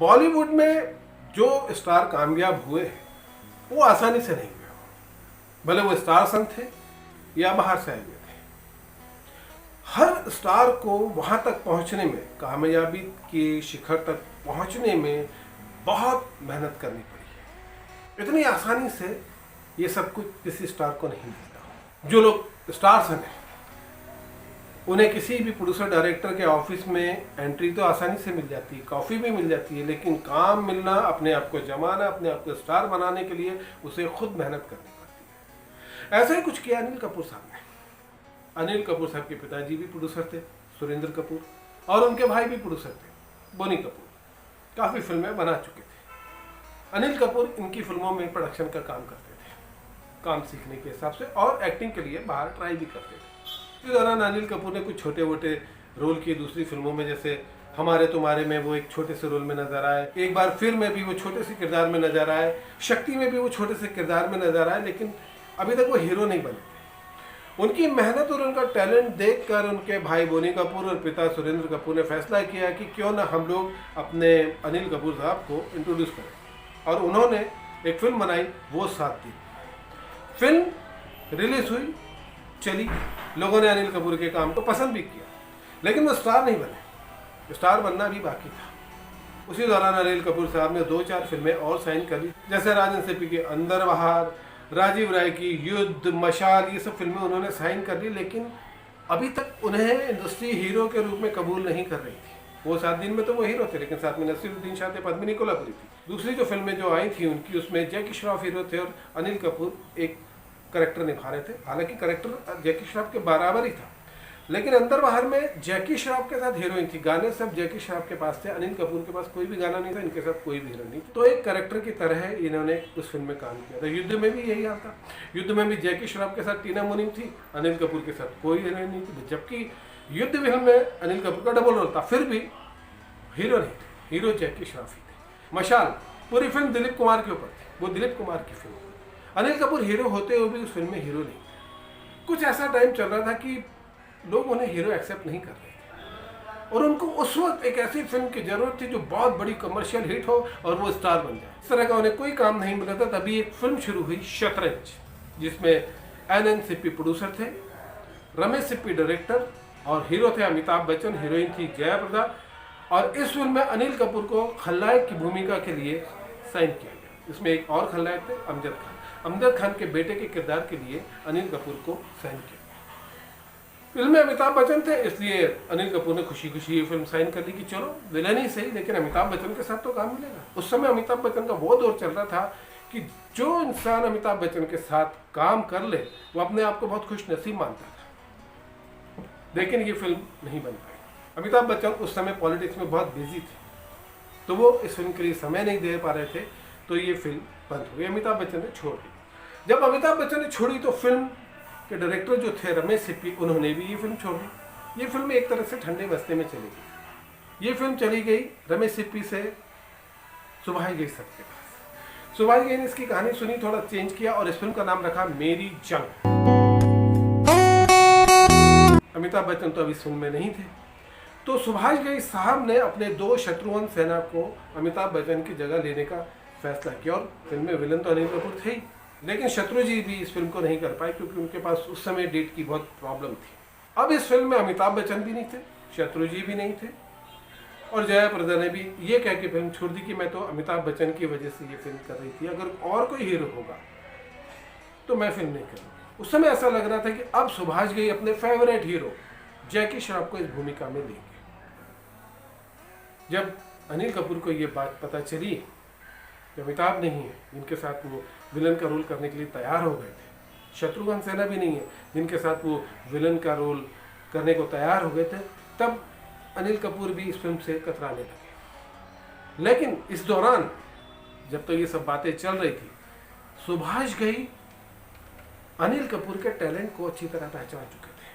बॉलीवुड में जो स्टार कामयाब हुए हैं वो आसानी से नहीं हुए, भले वो स्टार सन थे या बाहर से आए हुए थे। हर स्टार को वहां तक पहुंचने में, कामयाबी के शिखर तक पहुंचने में बहुत मेहनत करनी पड़ी है। इतनी आसानी से ये सब कुछ किसी स्टार को नहीं मिलता। जो लोग स्टार सन हैं उन्हें किसी भी प्रोड्यूसर डायरेक्टर के ऑफिस में एंट्री तो आसानी से मिल जाती है, कॉफ़ी भी मिल जाती है, लेकिन काम मिलना, अपने आप को जमाना, अपने आप को स्टार बनाने के लिए उसे खुद मेहनत करनी पड़ती है। ऐसा ही कुछ किया अनिल कपूर साहब ने। अनिल कपूर साहब के पिताजी भी प्रोड्यूसर थे, सुरेंद्र कपूर, और उनके भाई भी प्रोड्यूसर थे, बोनी कपूर। काफ़ी फिल्में बना चुके थे। अनिल कपूर इनकी फिल्मों में प्रोडक्शन का काम करते थे, काम सीखने के हिसाब से, और एक्टिंग के लिए बाहर ट्राई भी करते थे। इस दौरान अनिल कपूर ने कुछ छोटे मोटे रोल किए दूसरी फिल्मों में, जैसे हमारे तुम्हारे में वो एक छोटे से रोल में नजर आए, एक बार फिर में भी वो छोटे से किरदार में नजर आए, शक्ति में भी वो छोटे से किरदार में नजर आए, लेकिन अभी तक वो हीरो नहीं बने थे। उनकी मेहनत और उनका टैलेंट देखकर उनके भाई बोनी कपूर और पिता सुरेंद्र कपूर ने फैसला किया कि क्यों ना हम लोग अपने अनिल कपूर साहब को इंट्रोड्यूस करें, और उन्होंने एक फिल्म बनाई, वो 7 दिन। फिल्म रिलीज हुई, चली, लोगों ने अनिल कपूर के काम को पसंद भी किया, लेकिन वो स्टार नहीं बने। स्टार बनना भी बाकी था। उसी दौरान अनिल कपूर साहब ने 2-4 फिल्में और साइन कर ली, जैसे राजन सिप्पी की अंदर बाहर, राजीव राय की युद्ध, मशाल, ये सब फिल्में उन्होंने साइन कर ली, लेकिन अभी तक उन्हें इंडस्ट्री हीरो के रूप में कबूल नहीं कर रही थी। वो 7 दिन में तो वो हीरो थे, लेकिन साथ में नसीरुद्दीन शाह थे, पद्मिनी कोल्हापुरी थी। दूसरी जो फिल्में जो आई थी उनकी, उसमें जैकी श्रॉफ हीरो थे और अनिल कपूर एक करेक्टर निभा रहे थे। हालांकि करेक्टर जैकी श्रॉफ के बराबर ही था, लेकिन अंदर बाहर में जैकी श्रॉफ के साथ हीरोइन थी। गाने सब जैकी श्रॉफ के पास थे, अनिल कपूर के पास कोई भी गाना नहीं था, इनके साथ कोई भी हीरो नहीं। तो एक करेक्टर की तरह इन्होंने उस फिल्म में काम किया था। युद्ध में भी यही हाल था। युद्ध में भी जैकी श्रॉफ के साथ टीना मुनीम थी, अनिल कपूर के साथ कोई हीरोइन नहीं थी, जबकि युद्ध फिल्म में अनिल कपूर का डबल रोल था, फिर भी हीरो नहीं थे, हीरो जैकी श्रॉफ ही थे। मशाल पूरी फिल्म दिलीप कुमार के ऊपर थी, वो दिलीप कुमार की फिल्म। अनिल कपूर हीरो होते हुए भी उस फिल्म में हीरो नहीं थे। कुछ ऐसा टाइम चल रहा था कि लोग उन्हें हीरो एक्सेप्ट नहीं कर रहे थे, और उनको उस वक्त एक ऐसी फिल्म की जरूरत थी जो बहुत बड़ी कमर्शियल हिट हो और वो स्टार बन जाए। इस तरह का उन्हें कोई काम नहीं मिला था। तभी एक फिल्म शुरू हुई, शतरंज, जिसमें एन सिप्पी प्रोड्यूसर थे, रमेश सिप्पी डायरेक्टर, और हीरो थे अमिताभ बच्चन, हीरोइन थी जया प्रदा। और इस फिल्म में अनिल कपूर को खलनायक की भूमिका के लिए साइन किया गया। इसमें एक और खलनायक थे, अमजद खान। अमजद खान के बेटे के किरदार के लिए अनिल कपूर को साइन किया। फिल्म में अमिताभ बच्चन थे, इसलिए अनिल कपूर ने खुशी खुशी ये फिल्म साइन कर ली कि चलो विलन ही सही, लेकिन अमिताभ बच्चन के साथ तो काम मिलेगा। उस समय अमिताभ बच्चन का वो दौर चल रहा था कि जो इंसान अमिताभ बच्चन के साथ काम कर ले वो अपने आप को बहुत खुश नसीब मानता था। लेकिन ये फिल्म नहीं बन पाई। अमिताभ बच्चन उस समय पॉलिटिक्स में बहुत बिजी थे, तो वो इस फिल्म के लिए समय नहीं दे पा रहे थे, तो ये फिल्म बंद हो गई। अमिताभ बच्चन ने छोड़ दी। जब अमिताभ बच्चन ने छोड़ी तो फिल्म के डायरेक्टर जो थे रमेश सिप्पी, उन्होंने भी ये फिल्म छोड़ दी। ये फिल्म एक तरह से ठंडे बस्ते में चली गई। ये फिल्म चली गई रमेश सिप्पी से सुभाष घई साहब के पास। सुभाष घई ने इसकी कहानी सुनी, थोड़ा चेंज किया और इस फिल्म का नाम रखा मेरी जंग। अमिताभ बच्चन तो अभी इस फिल्म में नहीं थे, तो सुभाष घई साहब ने अपने 2 शत्रुघ्न सिन्हा को अमिताभ बच्चन की जगह लेने का फैसला किया। और फिल्म में विलन तो अनिल कपूर थे ही, लेकिन शत्रु जी भी इस फिल्म को नहीं कर पाए क्योंकि उनके पास उस समय डेट की बहुत प्रॉब्लम थी। अब इस फिल्म में अमिताभ बच्चन भी नहीं थे, शत्रु जी भी नहीं थे, और जया प्रदा ने भी ये कह के फिल्म छोड़ दी कि मैं तो अमिताभ बच्चन की वजह से ये फिल्म कर रही थी, अगर और कोई हीरो होगा तो मैं फिल्म नहीं करूँगी। उस समय ऐसा लग रहा था कि अब सुभाष घई अपने फेवरेट हीरो जैकी श्रॉफ को इस भूमिका में लेंगे। जब अनिल कपूर को ये बात पता चली कि अमिताभ नहीं है जिनके साथ वो विलन का रोल करने के लिए तैयार हो गए थे, शत्रुघ्न सिन्हा भी नहीं है जिनके साथ वो विलन का रोल करने को तैयार हो गए थे, तब अनिल कपूर भी इस फिल्म से कतराने लगे। लेकिन इस दौरान जब तो ये सब बातें चल रही थी, सुभाष घई अनिल कपूर के टैलेंट को अच्छी तरह पहचान चुके थे,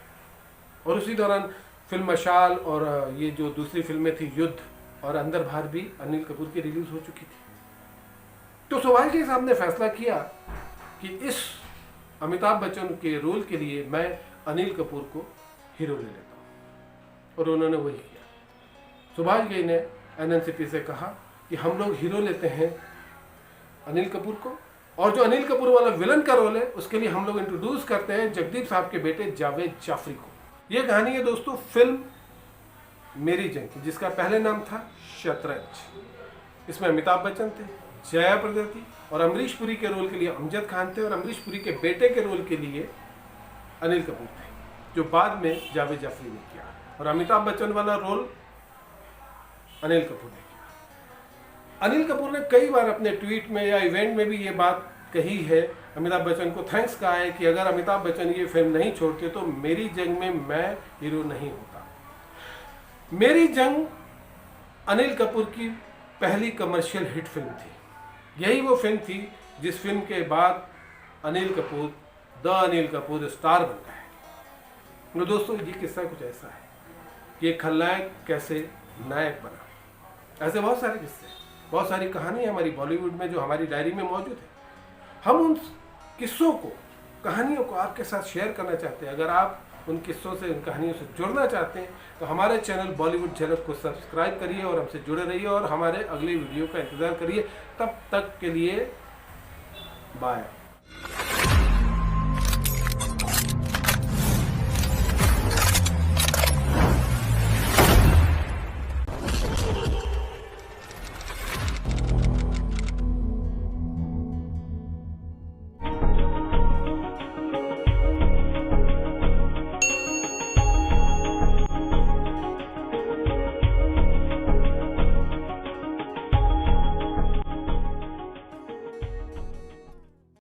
और उसी दौरान फिल्म मशाल और ये जो दूसरी फिल्में थी युद्ध और अंदर बाहर भी अनिल कपूर की रिलीज हो चुकी थी। तो सुभाष घई साहब ने फैसला किया कि इस अमिताभ बच्चन के रोल के लिए मैं अनिल कपूर को हीरो ले लेता हूँ, और उन्होंने वही किया। सुभाष घई ने एनएनसीपी से कहा कि हम लोग हीरो लेते हैं अनिल कपूर को, और जो अनिल कपूर वाला विलन का रोल है उसके लिए हम लोग इंट्रोड्यूस करते हैं जगदीप साहब के बेटे जावेद जाफरी को। यह कहानी है दोस्तों फिल्म मेरी जंग की, जिसका पहले नाम था शतरंज। इसमें अमिताभ बच्चन थे, जया प्रदा थी, और अमरीश पुरी के रोल के लिए अमजद खान थे, और अमरीश पुरी के बेटे के रोल के लिए अनिल कपूर थे, जो बाद में जावेद जाफरी ने किया, और अमिताभ बच्चन वाला रोल अनिल कपूर ने किया। अनिल कपूर ने कई बार अपने ट्वीट में या इवेंट में भी ये बात कही है, अमिताभ बच्चन को थैंक्स कहा है कि अगर अमिताभ बच्चन ये फिल्म नहीं छोड़ते तो मेरी जंग में मैं हीरो नहीं होता। मेरी जंग अनिल कपूर की पहली कमर्शियल हिट फिल्म थी। यही वो फिल्म थी जिस फिल्म के बाद अनिल कपूर द अनिल कपूर स्टार बन गए। तो दोस्तों ये किस्सा कुछ ऐसा है कि एक खलनायक कैसे नायक बना। ऐसे बहुत सारे किस्से, बहुत सारी कहानियाँ हमारी बॉलीवुड में जो हमारी डायरी में मौजूद है। हम उन किस्सों को, कहानियों को आपके साथ शेयर करना चाहते हैं। अगर आप उन किस्सों से, उन कहानियों से जुड़ना चाहते हैं तो हमारे चैनल बॉलीवुड झलक को सब्सक्राइब करिए और हमसे जुड़े रहिए और हमारे अगले वीडियो का इंतज़ार करिए। तब तक के लिए बाय।